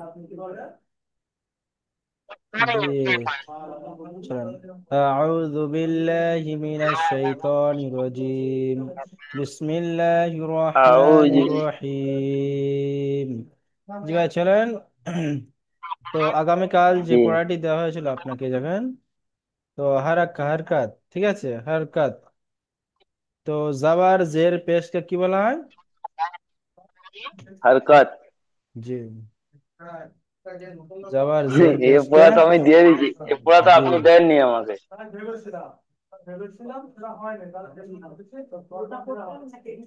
জি চলেন। আউযু বিল্লাহি মিনাশ শাইতানির রাজিম। বিসমিল্লাহির আউযু রহমানির রহিম। জি ভাই চলেন। তো আগামীকাল যে জি পড়াটি দেওয়া হয়েছিল আপনাকে যাবেন, তো হারকাত, ঠিক আছে, হারকাত। তো জাবার জের পেশকে কি বলা হয়? হরকত। জি, জাবার জের এ পেশকে। পড়া তো আমি দিয়ে দিয়েছি, এ পড়া তো জি, আপনি দেননি আমাকে।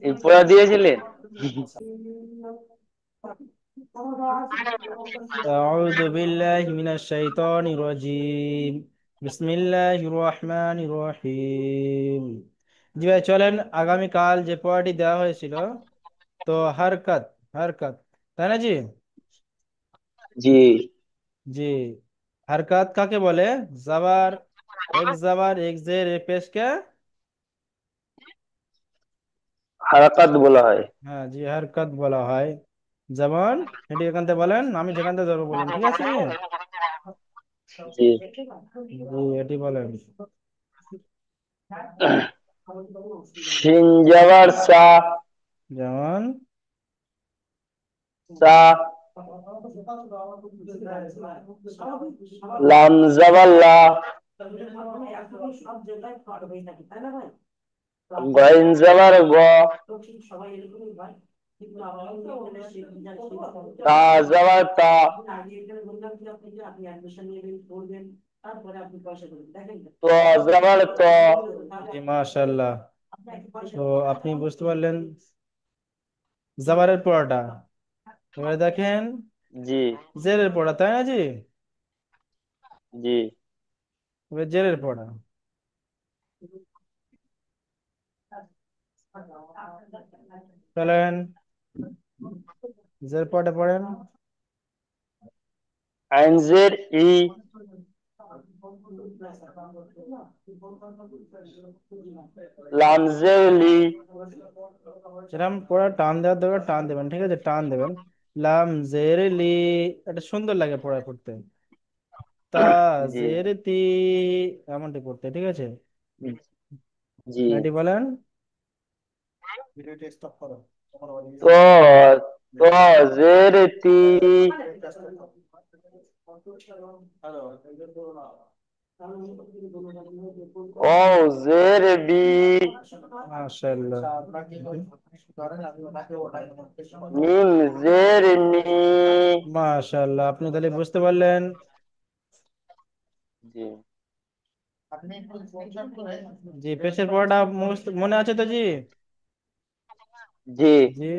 এ পড়া দিয়েছিলেন। أعوذ بالله من الشيطان الرجيم. بسم الله الرحمن الرحيم। জি ভাই চলেন, আগামীকাল যে পড়াটি দেওয়া হয়েছিল, তো হারকাত, হারকাত, তাই না জি? জি, জি, হারকাত কাকে বলে? জাবার এক জের এ পেশকে। হারাকাত বলা হয়। হ্যাঁ জি, হারকাত বলা হয়। যেমন এটি এখান থেকে বলেন, আমি যেখান থেকে ধরবো বলুন, ঠিক আছে জি? জি, জি, এটি বলেন। শিন জবর সা, যেমন সা, লাম জবর লা, গাইন জবর গ, তা জবর তা, ত জবর ত। জি মাশাআল্লাহ। তো আপনি বুঝতে পারলেন জাবারের পড়াটা। এবারে দেখেন জি, জেরের পড়া, তাই না জি? জি, এবার জেরের পড়া চলেন, জের পড়াটা পড়েন। আইনজের ই, লামজের লি, যেরকম পড়া টান দেওয়ার দরকার টান দেবেন, ঠিক আছে, টান দেবেন। লাম জের লি, এটা সুন্দর লাগে পড়া পড়তে। তা জি, জের তি, এমনটি পড়তে, ঠিক আছে। জি, এটি বলেন। ভিডিওটি স্টপ করো। তো তো জের তি, ও জের বি, মাশাআল্লাহ। মিম জের মি। মাশাআল্লাহ, আপনি তাহলে বুঝতে পারলেন। জি, জি, পেশের পড়াটা মনে আছে তো জি? জি, জি,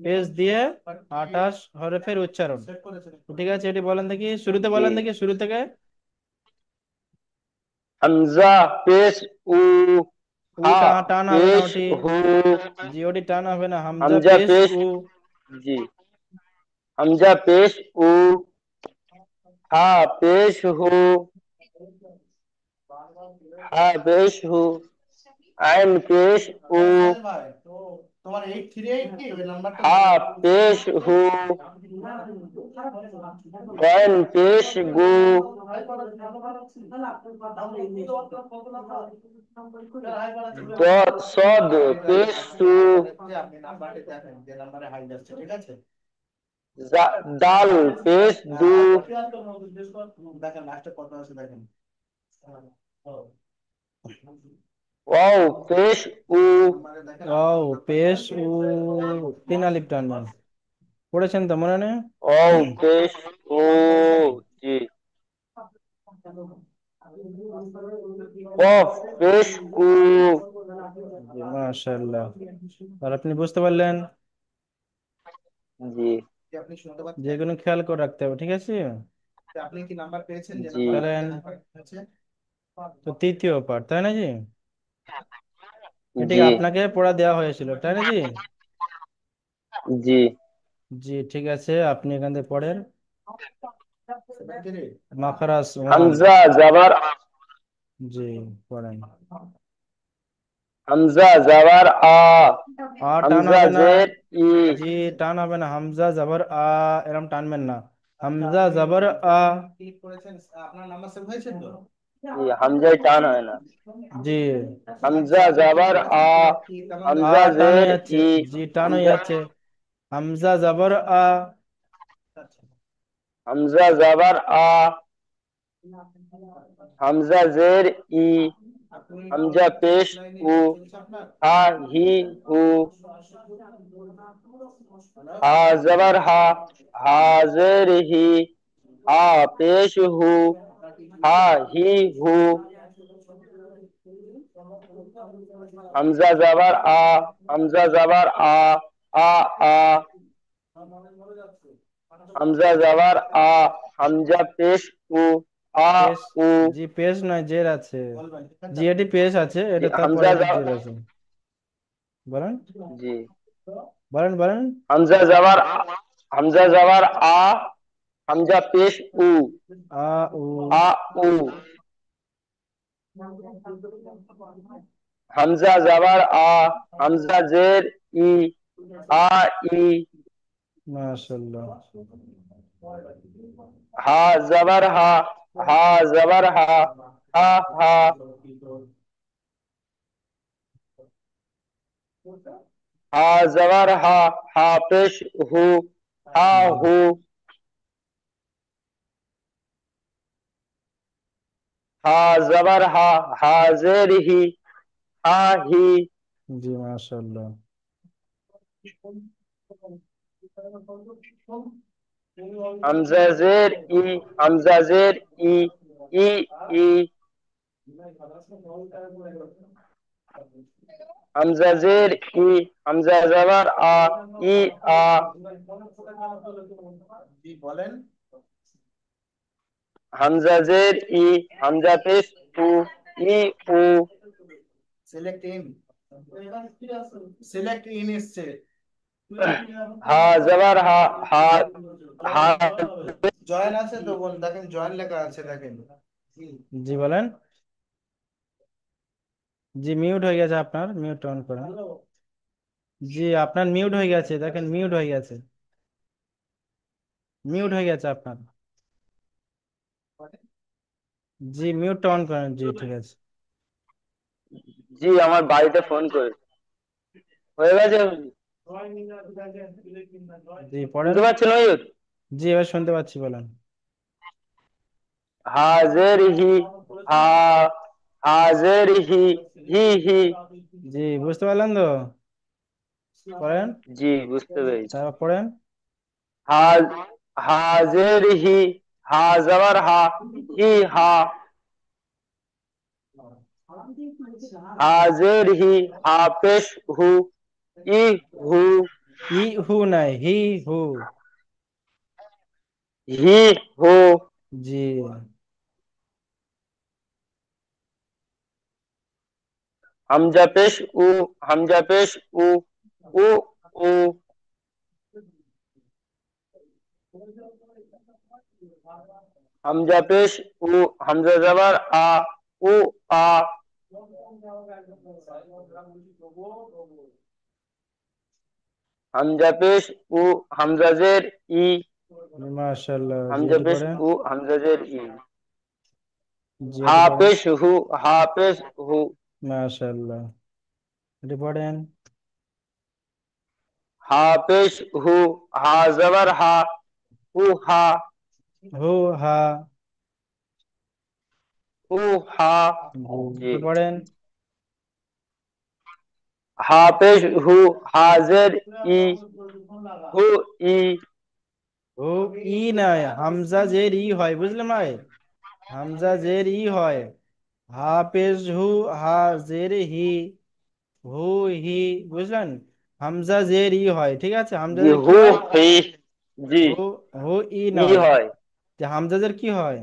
পেশ দিয়ে 28 হরফের উচ্চারণ, ঠিক আছে, এটি বলেন দেখি, শুরুতে জি। বলেন দেখি, শুরু থেকে। হামজা পেশ উ, উ হা টান হবে না পেশ ওটি। হু, জি, ওটি টান হবে না, হামজা হামজা পেশ পেশ, উ। জি, হামজা পেশ উ, হা পেশ হু, হা পেশ হু, আইন পেশ উ, হা পেশ হু, গয়েন পেশ গু, সদ পেশ সু, দাল পেশ দু, ওয়াও পেশ উ, ও পেশ উ, তিন আলিফ টানবেন, পড়েছেন তো মনে নেই? ওয়াও পেশ উ, জি, কফ পেশ কু, জি মাশাআল্লাহ। আর আপনি বুঝতে পারলেন, জি, যেগুলো খেয়াল করে রাখতে হবে, ঠিক আছে। জি, চলেন, তো তৃতীয় পার্ট, তাই না জি? এটি জি, আপনাকে পড়া দেওয়া হয়েছিল, তাই না জি? জি। জি ঠিক আছে, আপনি এখান থেকে পড়েন। মাখরাস ওয়ান। হামজা জবর, জি, পড়েন। হামজা জবর আ। টান হামজা হবে না। জের ই। জি, টান হবে না, হামজা জবর আ, এরম টানবেন না। হামজা জবর আ। ঠিক করেছেন, আপনার নাম্বার সেভ হয়েছে তো? জি, হামজায় টান হয় না। জি। হামজা জবর আ। হামজা টান হয়ে জের যাচ্ছে। ই। জি, টান হয়ে হামজা যাচ্ছে। হামজা জবর আ। হামজা জবর আ। হামজা জের ই। হামজা পেশ উ। হা হি হু। হা জবর হা। হা জের হি। হা পেশ হু। হা হি হু। হামজা জবর আ। হামজা জবর আ। আ আ। হামজা জবর আ। হামজা পেশ উ। আ পেশ। উ। জি, পেশ নয়, জের আছে। জি, এটি পেশ আছে, জি এটা তারপরে হামজা এটি জের আছে। বলেন। জি বলেন বলেন। হামজা জবর হামজা জবর আ। হামজা পেশ উ। আ উ। আ উ। হামজা জবর আ। হামজা জের ই। আ ই। মাশাআল্লাহ। হা জবর হা। হা জবর হা। হা হা। হা জবর হা। হা পেশ হু। হা হু। হা জবর হা। হা জের হি। হা হি। জি, মাশাআল্লাহ। হামজা জের ই। হামজা জের ই। ই ই। হামজা জের ই। হামজা জবর আ। ই আ। জি, বলেন। হামজা জের ই। হামজা পেশ উ। ই উ। সিলেক্ট ইন। সিলেক্ট ইন এসছে। হা জবর হা। হা। হা জয়েন আছে তো, বল দেখেন, জয়েন লেখা আছে দেখেন। জি, বলেন। জি, মিউট হয়ে গেছে আপনার, মিউট অন করেন। জি, আপনার মিউট হয়ে গেছে, দেখেন মিউট হয়ে গেছে। মিউট হয়ে গেছে আপনার। জি, মিউটটা অন করেন, জি ঠিক আছে। জি আমার বাড়িতে ফোন করে হয়ে গেছে। জি, পড়েন। শুনতে পাচ্ছেন ময়ূর? জি, এবার শুনতে পাচ্ছি, বলেন। হাজের হি। হা। হাজের হি। হি হি। জি, বুঝতে পারলেন তো? পড়েন। জি বুঝতে পেরেছি। তারপর পড়েন। হাজ। হাজের হি। হা জবর হা। হি হা। হাজের হি। হা পেশ হু। ই হু। ই হু নাই, হি হু। হি হু। জি। হামজা পেশ উ। হামজা পেশ উ। উ উ। হামজা পেশ উ। হামজা জবর আ। উ আ। হামজা পেশ উ। হামজা জের ই। মাশাআল্লাহ, জি হামজা এটি পেশ পড়েন। উ। হামজা জের ই। জি, হা এটি পড়েন। পেশ হু। হা পেশ হু। মাশাআল্লাহ, এটি পড়েন। হা পেশ হু। হা জবর হা। হু হা। হু হা। হু হা। জি, জি এটি পড়েন। হা পেশ হু। হা জের ই। হু ই। হু ই নাই, হামজা জের ই হয়, বুঝলেন ভাই? হামজা জের ই হয়। হা পেশ হু। হা জের হি। হু হি। বুঝলেন? হামজা জের ই হয়, ঠিক আছে, হামজা জি জের কি হু হয়? হি। জি হু। হু ই ই নয়। হয়। যে হামজা জের কি হয়?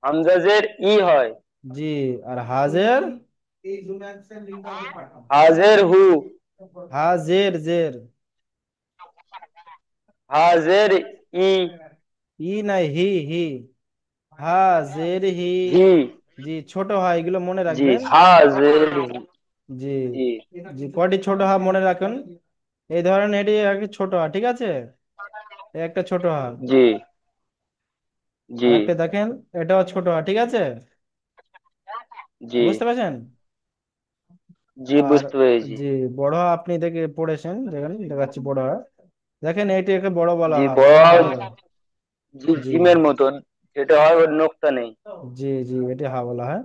হামজা জের ই হয়। জি। আর হাজের। হাজের হু। হাজের জের। হাজের ই। ই নাই, হি হি। হাজের হি। হি। জি ছোট হা, এগুলো মনে জি রাখবেন। হাজিরিহি। জি। জি জি কয়টি ছোট হা মনে রাখুন। এই ধরেন এটি একটা ছোট হা, ঠিক আছে, এই একটা ছোট হা। জি জি আর একটা দেখেন, এটাও ছোট হা, ঠিক আছে, জি বুঝতে পারছেন। জি আর বুঝতে পেরেছি। জি বড় হা আপনি দেখে পড়েছেন, দেখেন দেখাচ্ছি বড় হা। দেখেন এইটি একে বড় বলা জি হা, বড় বড় হা হাউস, বলা হয়। জি জি জিমের মতন, যেটা হয় ওর নোক্তা নেই। জি জি এটি হা বলা হয়।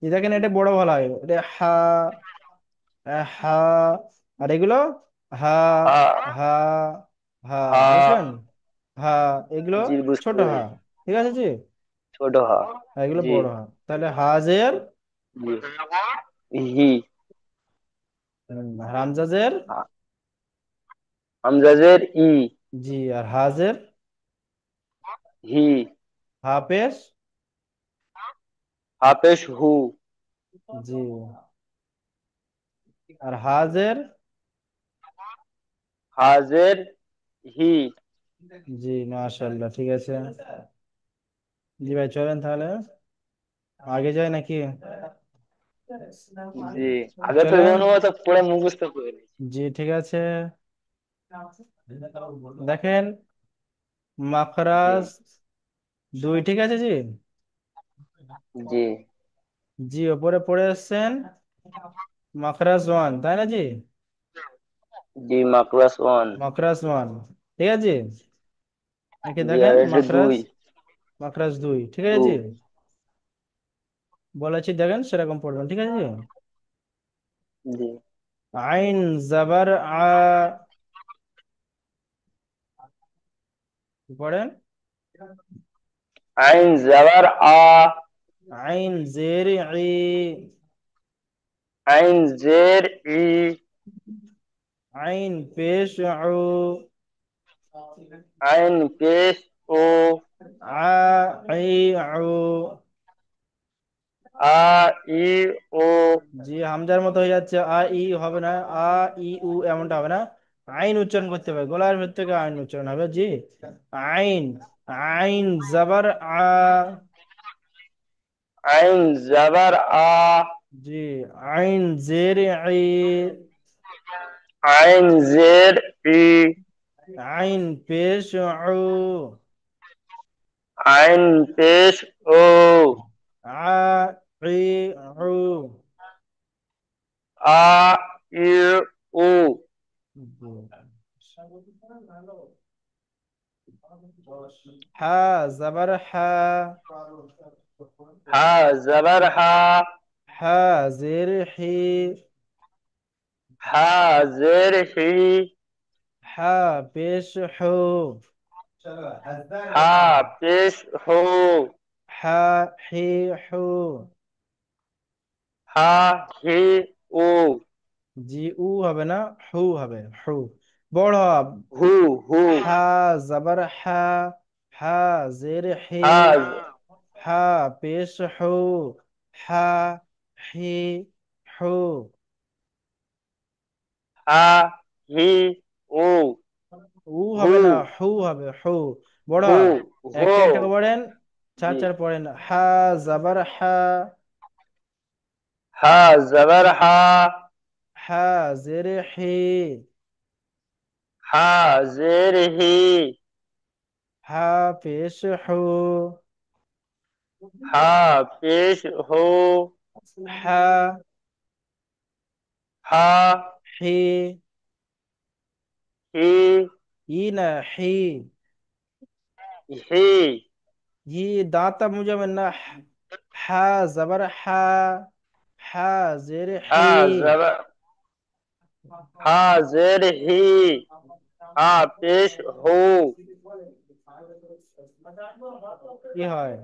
এই দেখেন এটা বড় বলা হয়, এটা হা, হা। আর এগুলো হা, হা হা, হা, হা। বুঝলেন। হা, এগুলো জি বুঝতে ছোট হা, পেরেছি। ঠিক আছে জি। ছোট হা। আর এগুলো জি বড় হা, তাহলে হাজের, জি হি। হামজাজের, হামজাজের ই। জি। আর হাজের, হি। হাফেশ, হাফেশ হু। জি। আর হাজের, হাজের হি। জি মাশাআল্লাহ, ঠিক আছে। জি ভাই চলেন তাহলে আগে যাই নাকি। জি আগে তো চলেন। কোনো মতো পড়ে মুখস্থ করে নিয়েছি। জি ঠিক আছে। দেখেন জি মাখরাজ দুই, ঠিক আছে জি। জি জি ওপরে পড়ে এসছেন মাখরাজ ওয়ান, তাই না জি। জি মাকড়াস ওয়ান। মাখরাজ ওয়ান, ঠিক আছে জি। একে জি দেখেন আর এটা মাখরাজ, দুই। মাখরাজ দুই, ঠিক আছে টু। জি। বলেছি দেখেন সেরকম পড়বেন, ঠিক আছে জি। জি আইন জাবার আ, পড়েন। আইন জাবার আ। আইন জের ই, আইন জের ই। আইন পেশ উ, আইন পেশ ও। আ ই উ, আ ই ও। জি হামজার মতো হয়ে যাচ্ছে, আ ই হবে না, আ ই উ এমনটা হবে না। আইন উচ্চারণ করতে হবে, গলার ভেতর থেকে আইন উচ্চারণ হবে জি। আইন, আইন জাবার আ, আইন জাবার আ। জি। আইন জের ই, আইন জের ই। আইন পেশ উ, আইন পেশ ও। আ ই উ, আ ই উ। হা জাবার হা, হা জাবার হা। হা জের হি, হা জের হি। হা পেশ হু, হা পেশ হো। হা হি হু, হা হি উ। জি উ হবে না, হু হবে, হু। বড় হা, হু হু। হা জাবার হা, হা জের হি, হা হা পেশ হু, হা হি হু, হা হি উ। উ হু হবে না, হু হবে, হু। বড় হু হা, হো। একটা একটা করে পড়েন, চার জি চার পড়েন। হা জাবার হা, হা জাবার হা। হা জের হি, হা জের হি। হা পেশ হু, হা পেশ হো। হা হা হি, হি। ই না হি, হি। ই দাঁতটা মুজাবেন না। হা জাবার হা, হা জের হা হি, জাবার হা জের হি। হা পেশ হো। কি হয়,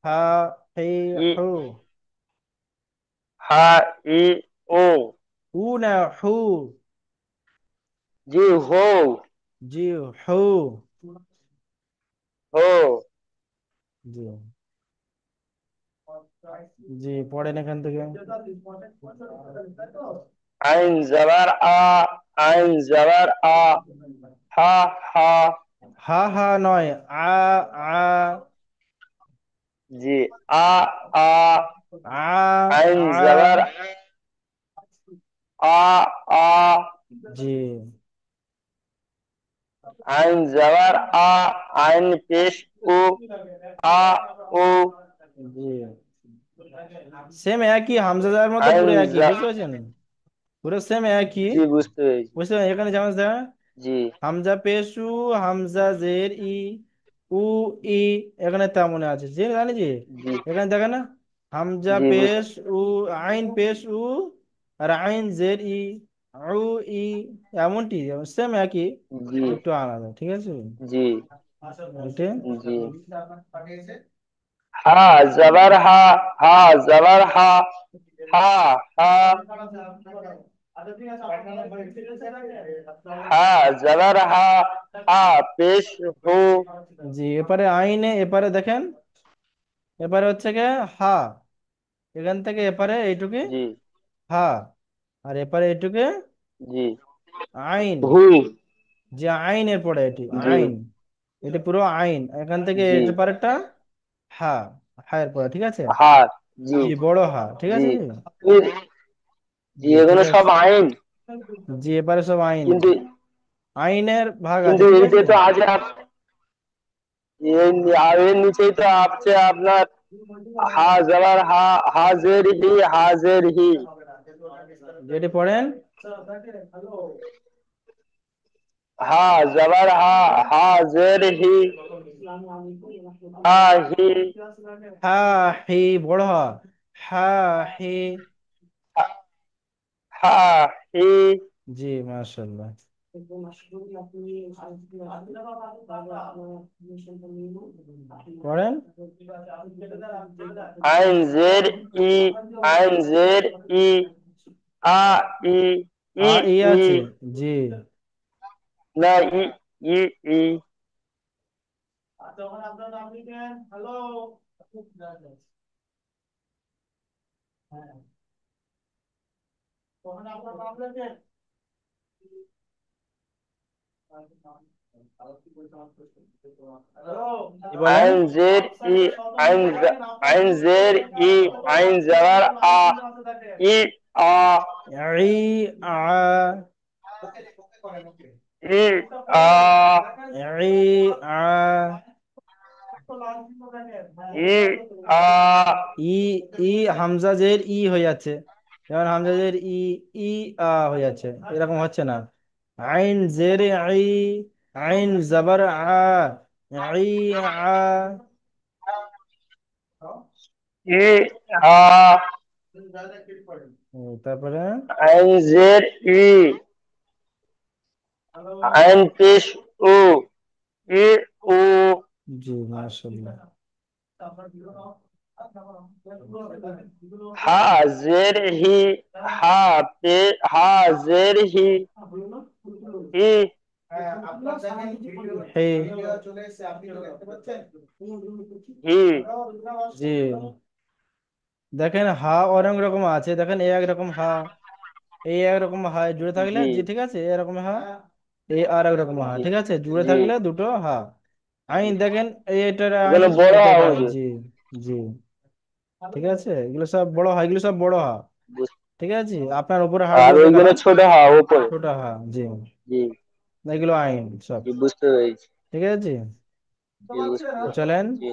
হা হি ই। হু, হা ই ও। উ না হু, জি হো। জি হু, হো। জি। জি পড়েন এখান থেকে। আইন জাবার আ। আইন জাবার আ। হা হা। হা হা নয়, আ, আ, जी। आ आ आ आइन जबर आ आ आ जी। आइन जबर आ आइन पेश उ आ उ জি সেম একই হামজাদার মতো আইন পুরো একই বুঝতে পারছেন, পুরো সেম একই। জি বুঝতে পেরেছি। বুঝতে পারছেন এখানে যেমন দেখেন, জি হামজা পেশু, হামজা জের ই, উ ই, এখানে তেমন আছে যে জানি যে জি এখানে দেখেন না, হামজা জি পেশ উ, আইন পেশ উ, আর আইন জের ই, উ ই, এমনটি সেম একই, জি একটু আলাদা, ঠিক আছে। জি ওইটা जी। हा जबर हा जबर हा हा हा जबर हा पेश हो। জি এপারে আইনে, এপারে দেখেন, এপারে হচ্ছে গিয়ে হা, এখান থেকে এপারে এইটুকু जी হা, আর এপারে এইটুকু जी আইন, हु যে আইনের পরে এটি जी আইন, এটি পুরো আইন, এখান থেকে जी এর পরেরটা হা, হায়ের পরে, ঠিক আছে। हा जी জি বড় হা, ঠিক जी আছে জি। জি জি ঠিক এগুলো আছে। সব আইন। জি এবারে সব আইন, কিন্তু আইনের ভাগ আছে, কিন্তু ঠিক এতে আছে। তো আছে এর নিচেই তো আছে আপনার হা জবর হাজের হি হাজের হি। যেটি পড়েন, হা জবর হাজের হি হা হি হা হি বড় হা, হা হি। হা হি জি মাশাআল্লাহ। পড়েন। আইন জের ই আইন জের ই আ ই ই ই ই আছে, জি। না ই ই ই তখন আপনার নাম লিখেন, হ্যালো। হ্যাঁ, তখন আপনার নাম লিখেন। কি বলেন? আইন জের ই আইন আইন জের ই আইন জবর ই আ ই আ, ই আ ই আ, ই আ ই, ই হামজা জের ই হয়ে যাচ্ছে, যেমন হামজা জের ই, ই আ হয়ে যাচ্ছে, এরকম হচ্ছে না। আইন জের ই, আইন জবর আ, ই আ। ই আ তারপরে আইন জের ই আইন পেশ ও ই ও জি মাশাআল্লাহ। হা জের হি হা পে হা জের হি ই হি জি দেখেন হা অনেক রকম আছে, দেখেন এই একরকম হা, এই একরকম হা জুড়ে থাকলে জি জি, ঠিক আছে, এরকম হা, এই আর এক রকম হা, জি ঠিক আছে, জুড়ে জি থাকলে দুটো হা। জি আইন দেখেন, এই এটার এগুলো আইন, বড় এটার আইন, হুজুর। জি। জি ঠিক আছে, এগুলো সব বড় হা, এগুলো সব বড় হা, ঠিক আছে, আপনার উপরে আর হাড়গুলো দেখেন ওইগুলো না, ছোট হা উপরে। ছোট হা, জি। জি এগুলো আইন সব, জি বুঝতে পেরেছি। ঠিক আছে। জি বুঝতে তো পেরেছি। চলেন। জি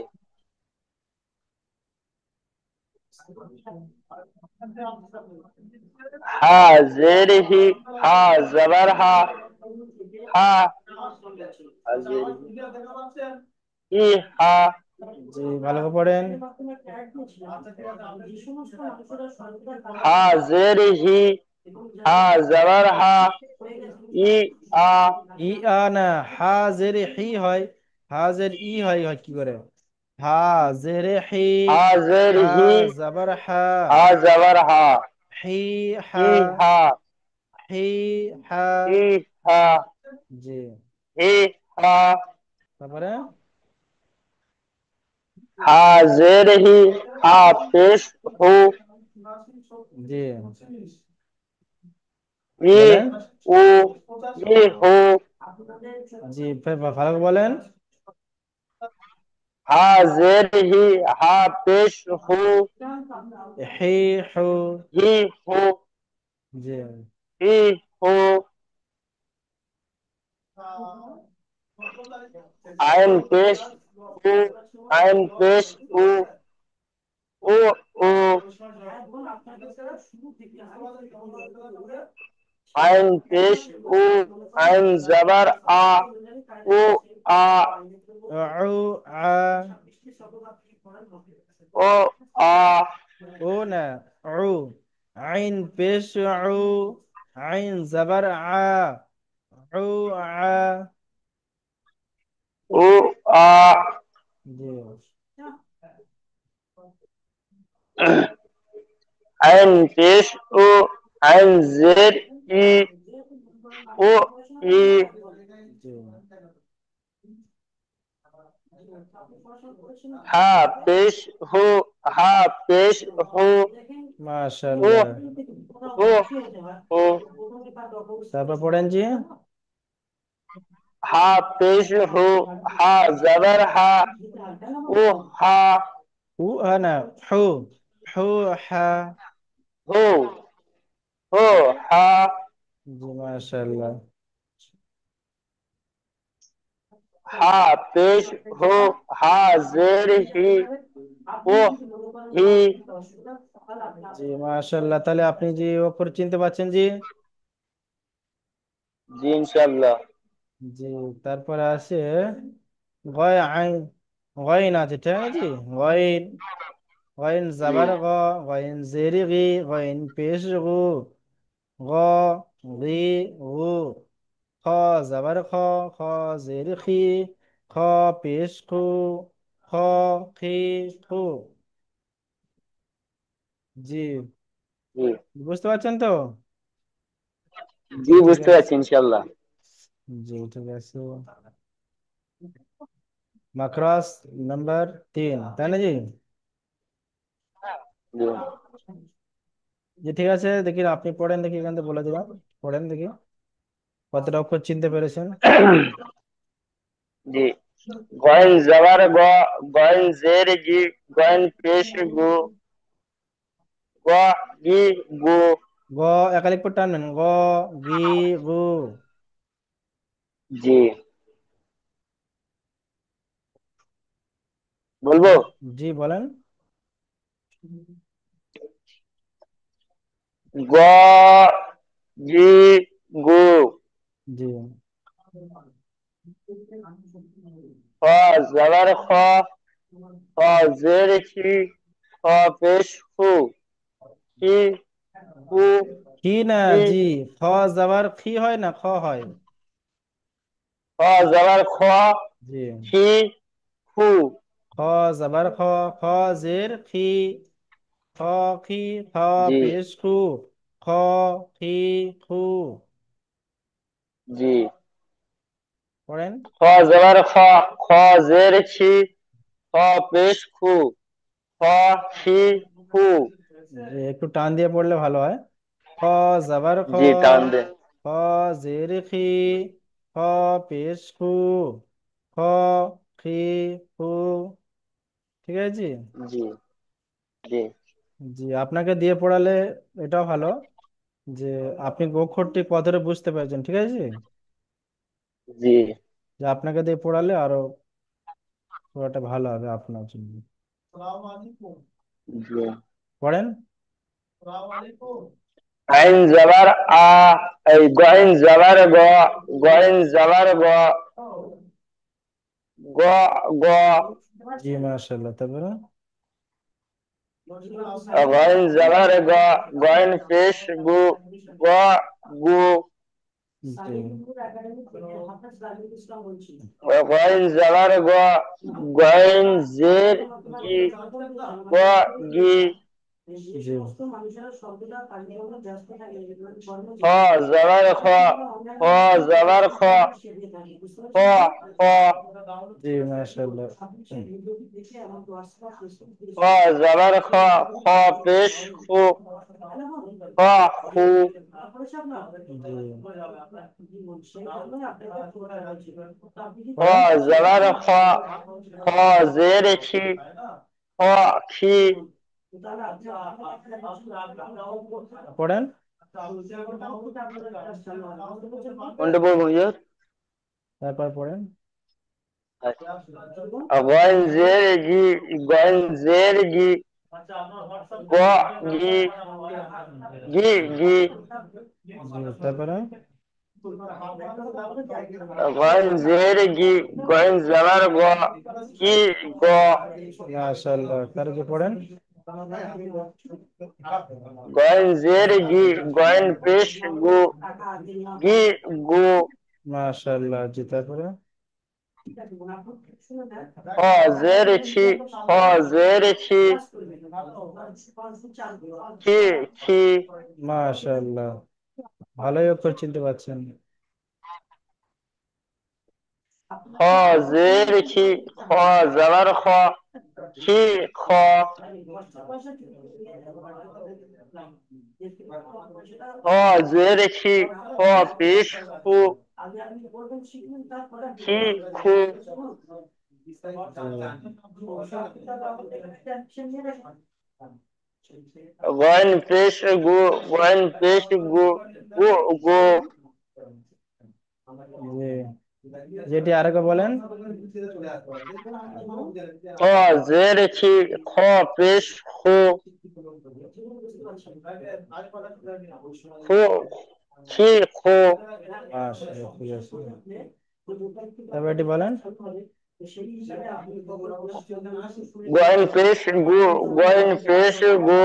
হা জের হি হা জবর হা হা জের হি হা জি ভালো করে পড়েন। হা জের হি হা জবর ই আ ই আ না, হা জেরে হি হয়, হা জের ই হয়, হয় কি করে, হা জেরে হি, হা জের হা হি জবর হা, হা জবর হা হি হা, ই হা হি হা। ই হা জি হি হা তারপরে হা জের হি হা পেশ হু জি ই বলেন। উ ই হু জি ভালো করে বলেন। हाजिर ही हा पेश who he who. He who G. He who ion पेश हु आयन पेश उ उ उ आयन पेश उ आयन जबर आ उ आ উ আ। ओ आ ও না, উ। আইন পেশ উ, আইন জবর আ, উ আ। उ आ জি। आयन पेश उ आयन जेर ई उ ई জি। हा पेश हु हा पेश हु उ মাশাআল্লাহ। हु हु তারপর পড়েন জি। हा पेश हु हा जबर हा उ हा হু হা না, হু। হু হা। हु हु हा জি মাশাআল্লাহ। हा पेश हु हा जेर ही उ ही জি মাশাআল্লাহ, তাহলে আপনি যে অক্ষর চিনতে পারছেন জি। जी इंशाल्लाह জি। তারপরে আছে গয় আইন। গয়ন আছে, ঠিক আছে জি। গয়ন। গয়ন जी জাবার গ। গয়ন জেরি গি। গয়ন পেশ গু। গ গি গু। খ জাবার খ। খ জেরি খি। খ পেশ খু। খ খি খু। জি। जी বুঝতে পারছেন তো? जी ঠিক বুঝতে আছে। পারছি ইনশাল্লাহ জি ঠিক আছে। মাকরাস নাম্বার 3, তাই না জি? जी জি ঠিক আছে, দেখি আপনি পড়েন, দেখি এখান থেকে বলে দিলাম। পড়েন দেখি কতটা অক্ষর চিনতে পেরেছেন। जी गॉइन जबर गो गॉइन जेर जी गॉइन पेश गो गो गी गो গ একালিক পর টানবেন, গ গি গু। जी बोलबो জি বলেন। गो जी गो জি। ख जबर ख ख जेर खी ख पेश खू की खू কি না की জি। খ যাবার খি হয় না, খ হয়। ख जबर ख জি। खी खू খ যাবার খ। খ জের খি। খ খি। খ जी পেশ খু। খ খি খু। जी পড়েন। ख जबर ख ख जेर खी ख पेश खू ख खी खू একটু টান দিয়ে পড়লে ভালো হয়। খ জাবার খ। जी टान दे খ জের খি। খ পেশ খু। খ খি খু। ঠিক আছে জি। जी जी জি আপনাকে দিয়ে পড়ালে এটাও ভালো, যে আপনি অক্ষরটি কতটা বুঝতে পারছেন, ঠিক আছে জি? जी যে আপনাকে দিয়ে পড়ালে আরো পড়াটা ভালো হবে আপনার জন্য। जी পড়েন। आइन जबर आ गोइन जबर गो गोइन जबर गो गो गो জি মাশাআল্লাহ, তারপরে गोइन जबर गो गोइन पेश गु गो गु गोइन जबर गो गोइन जेर गी गो गी জি। খ জবর খ, খ জবর খ, খ খ, জি মাশাআল্লাহ। খ জবর খ, খ পেশ খু, খ খু, খ জবর খ, খ জের ছি, খ খি। পড়েন। কোনটা বলবো হুজুর? তারপর পড়েন। গয়েন জের জি, গয়েন জের জি, গ গি, গি গি, জি, তারপরে গয়েন জের গি, গয়েন জবর গ, কি গ, মাশাআল্লাহ, তারপরে পড়েন। গয়েন জের গি, গয়েন পেশ গু, গি গু, মাশাআল্লাহ, জি, তারপরে খ জের ছি, খ জের ছি, খি খি, মাশাআল্লাহ, ভালোই অক্ষর চিনতে পারছেন। খ জের ছি, খ জবর খ, খি খ, খ জের ছি, খ পেশ খু, খি খু, গয়েন পেশ গু, গয়েন পেশ গু, গু গু, জি, যেটি আরেকবার বলেন। খ জের ছি, খ পেশ খু, খু খি খু, মাশাআল্লাহ, ঠিক আছে, তারপর এটি বলেন। গয়েন পেশ গু, গয়েন পেশ গু,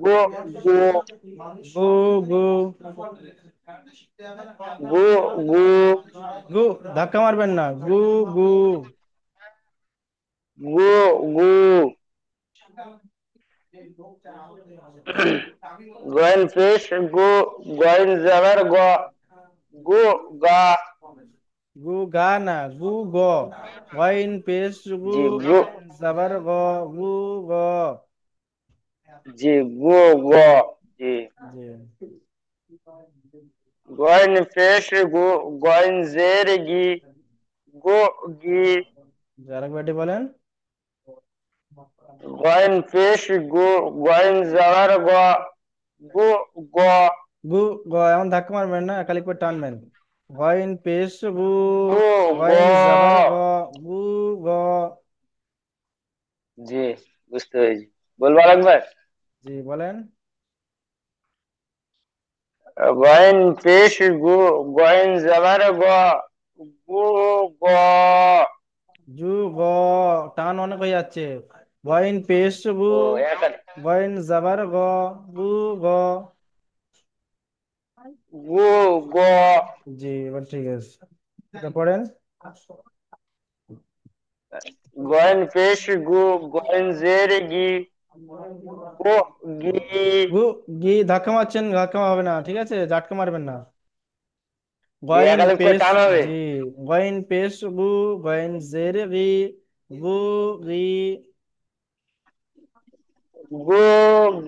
গু গু, গু গু গু গু, গু, ধাক্কা মারবেন না, গু গু। গু গু, গয়েন পেশ গু, গয়েন জবর গ, গু গা, গু গা না, গু গ, ওয়াইন পেশ গু, জি গু, জাবার গ, গু গ। জি গু গ, জি জি, গয়েন পেশ গু, গয়েন জের গি, গু গি, আরেকবারটি বলেন। গয়েন পেশ গু, গয়েন জবর গ, গু গ, গু গ, এমন ধাক্কা মারবেন না, খালি করে টানবেন। ওয়াইন পেশ গু, গু গ, ওয়াইন জাবার গ, গু গ। জি বুঝতে পেরেছি, বলবার একবার। জি, বলেন। গয়েন পেশ গু, গয়েন জবর গ, গু গ, জু গ, টান অনেক হয়ে যাচ্ছে। ওয়াইন পেশ গু, ও একার, ওয়াইন জাবার গ, গু গ। গু গ, জি, এবার ঠিক আছে, এটা পড়েন। গয়েন পেশ গু, গয়েন জের গি, গু গি, গু গি, ধাক্কা মারছেন, ধাক্কা হবে না, ঠিক আছে, ঝাটকা মারবেন না। জি গয়েন একালিপ করে পেশ, টান হবে। জি, গয়েন পেশ গু, গয়েন জের গি, গু গি। গু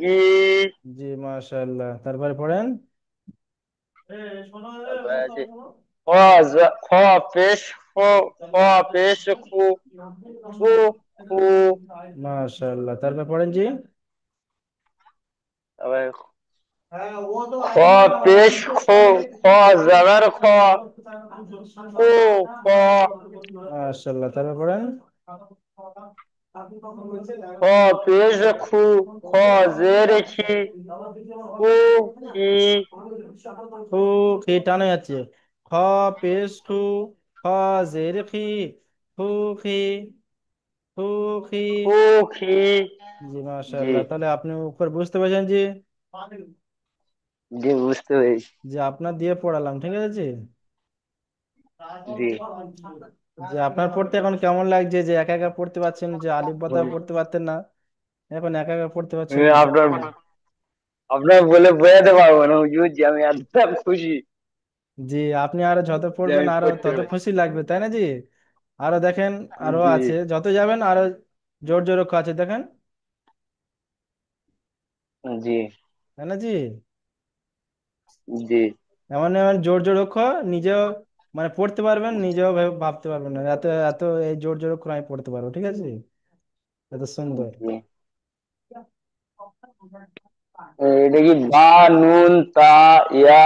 গি, জি মাশাআল্লাহ, তারপরে পড়েন। তারপরে আছে খ খ পেশ খু, খ পেশ খু, খু খু, মাশাআল্লাহ, তারপরে পড়েন জি। তারপরে খ পেশ খু, খ জবর খ, খু খ, মাশাআল্লাহ, তারপরে পড়েন। খ পেশ খু, খ জের খি, খু খি, খু খি, টানে যাচ্ছে। খ পেশ খু, খ জের খি, খু খি, খু খি। খু খি, জি জি মাশাআল্লাহ, তাহলে আপনি উপর বুঝতে পেরেছেন জি। জি বুঝতে পেরেছি, যে আপনার দিয়ে পড়ালাম, ঠিক আছে জি। জি যে আপনার পড়তে এখন কেমন লাগছে, যে একা একা পড়তে পারছেন, যে আলিফ বাতা বল। পড়তে পারতেন না? এখন একা একা পড়তে পারছেন আমি না তো। আপনার আপনার বলে বোঝাতে পারবো না হুজুর যে আমি এতটা খুশি জি, আপনি আরো যত যে পড়বেন আমি আরো পড়তে তত পারছি। খুশি লাগবে, তাই না জি? আরো দেখেন, আরো জি আছে, যত যাবেন আরো জোর জোর অক্ষর আছে দেখেন, জি তাই না জি? জি এমন এমন জোর জোর অক্ষর নিজেও মানে পড়তে পারবেন, নিজেও ভাবতে পারবেন না এত এত এই জোর জোর অক্ষর আমি পড়তে পারবো, ঠিক আছে? এত সুন্দর। জি। এটা কি বা, নুন, তা, ইয়া,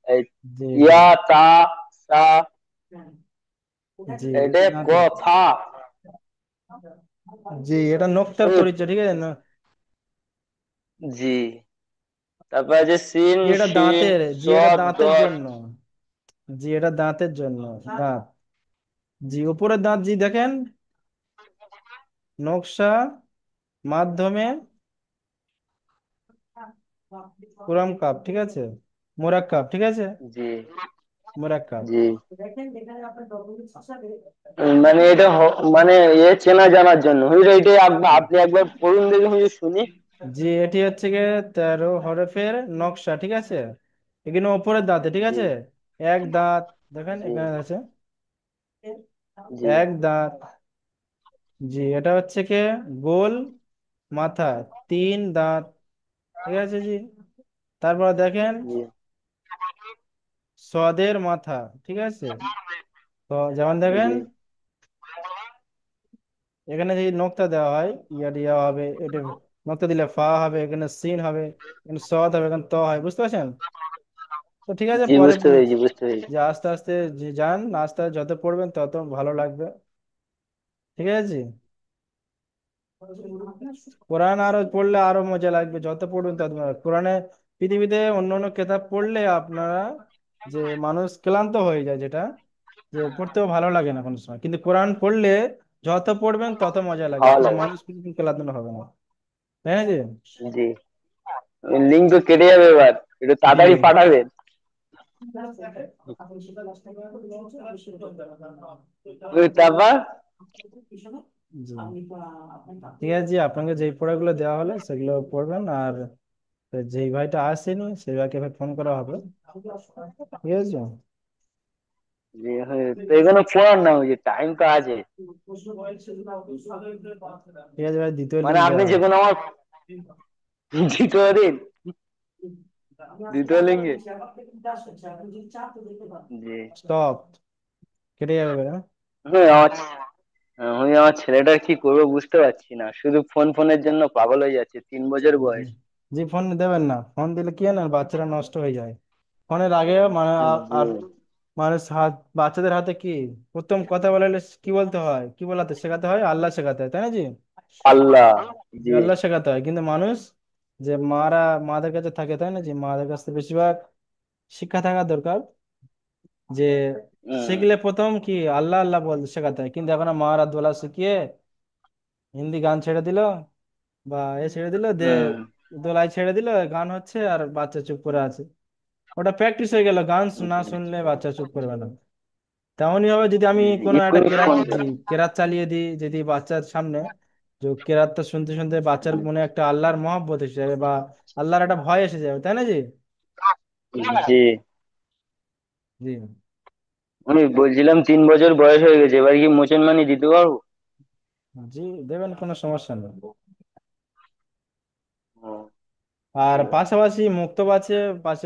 এই, জি জি ইয়া, তা, সা, জি এটা না ক, তো। ফা। জি, এটা নোক্তার এই, পরিচয়, ঠিক আছে না? জি। তারপর আছে সিন, জি, এটা শিন, দাঁতের, জি এটা সদ, দাঁতের দত। জন্য। জি, এটা দাঁতের জন্য। দাঁত। জি, উপরের দাঁত জি দেখেন, নকশা মাধ্যমে কুরআন কাপ, ঠিক আছে? মোরাক্কাব, ঠিক আছে? জি মোরাক্কাব। জি। মানে এটা মানে এ চেনা জানার জন্য হুজুর এটাই আপনি একবার পড়ুন দেখি হুজুর শুনি। জি, এটি হচ্ছে গিয়ে 13 হরফের নকশা, ঠিক আছে? এখানে ওপরের দাঁতে, ঠিক জি আছে? এক দাঁত দেখেন জি এখানে আছে, জি এক দাঁত। জি, এটা হচ্ছে কি গোল মাথা, তিন দাঁত, ঠিক আছে জি? তারপর দেখেন জি সদের মাথা, ঠিক আছে? তো যেমন দেখেন জি এখানে যে নোক্তা দেওয়া হয়, ইয়া দিয়া হবে এটা, নোক্তা দিলে ফা হবে, এখানে সিন হবে, এখানে সদ হবে, এখানে ত হয়, বুঝতে পারছেন? তো ঠিক আছে, জি পরে বুঝতে পেরেছি বুঝতে পেরেছি। যে আস্তে আস্তে যে যান, আস্তে আস্তে যত পড়বেন তত ভালো লাগবে, ঠিক আছে? কোরআন আরো পড়লে আরো মজা লাগবে, যত পড়বেন তত মজা লাগবে। কোরআনে পৃথিবীতে অন্য অন্য কেতাব পড়লে আপনারা যে মানুষ ক্লান্ত হয়ে যায়, যেটা যে পড়তেও ভালো লাগে না কোনো সময়, কিন্তু কোরআন পড়লে যত পড়বেন তত মজা লাগবে, ভালো কোনো লাগে। মানুষ কিন্তু ক্লান্ত হবে না, তাই না জি? জি, লিঙ্ক তো কেটে যাবে এবার, একটু জি তাড়াতাড়ি পাঠাবেন। তারপর জি, ঠিক আছে জি, আপনাকে যেই পড়াগুলো দেওয়া হলো সেগুলো পড়বেন, আর যেই ভাইটা আসেনি সেই ভাইকে ফোন করা হবে, ঠিক আছে? জি হ্যাঁ, তো এগুলো পড়ার না ওই যে টাইম তো আছে। ঠিক আছে ভাই, দ্বিতীয় মানে লিঙ্ক আপনি দেওয়া যে হবে। কোনো আমার দ্বিতীয় দিন, দ্বিতীয় লিঙ্গে। জি স্টপ, কেটে যাবে ভাই, হ্যাঁ? হ্যাঁ আমার আমি আমার ছেলেটার কি করবো বুঝতে পারছি না, শুধু ফোন ফোনের জন্য পাগল হয়ে যাচ্ছে, 3 বছর জি বয়স। জি, ফোন দেবেন না, ফোন দিলে কি হয় না, বাচ্চারা নষ্ট হয়ে যায় ফোনের আগে মানে জি আর মানুষ হাত, বাচ্চাদের হাতে কি প্রথম কথা বলালে কি বলতে হয়, কি বলাতে শেখাতে হয়, আল্লাহ শেখাতে হয়, তাই না জি? আল্লাহ। যে জি আল্লাহ শেখাতে হয়, কিন্তু মানুষ যে মাদের কাছে থাকে, তাই না জি? মাদের কাছে বেশিরভাগ শিক্ষা থাকা দরকার, যে হম শিখলে প্রথম কি আল্লাহ আল্লাহ বলতে শেখাতে হয়, কিন্তু এখন মারা দোলা শিখিয়ে হিন্দি গান ছেড়ে দিল, বা এ ছেড়ে দিল দে, হম দোলাই ছেড়ে দিল, গান হচ্ছে আর বাচ্চা চুপ করে আছে। ওটা প্র্যাকটিস হয়ে গেল, গান না জি শুনলে বাচ্চা চুপ করবে না। তেমনই হবে যদি আমি জি কোনো একটা এক্ষুনি কেরাত, ফোন জি কেরাত চালিয়ে দিই যদি বাচ্চার সামনে, যে কেরাতটা শুনতে শুনতে বাচ্চার মনে একটা আল্লাহর মহব্বত এসে যাবে, বা আল্লাহর একটা ভয় এসে যাবে, তাই না জি? জি জি আমি বলছিলাম 3 বছর বয়স হয়ে গেছে, এবার কি মোচন মানি দিতে পারবো? জি, দেবেন, কোনো সমস্যা নেই। ও, আর ঠিক আছে। পাশাপাশি মুক্তব আছে, পাশে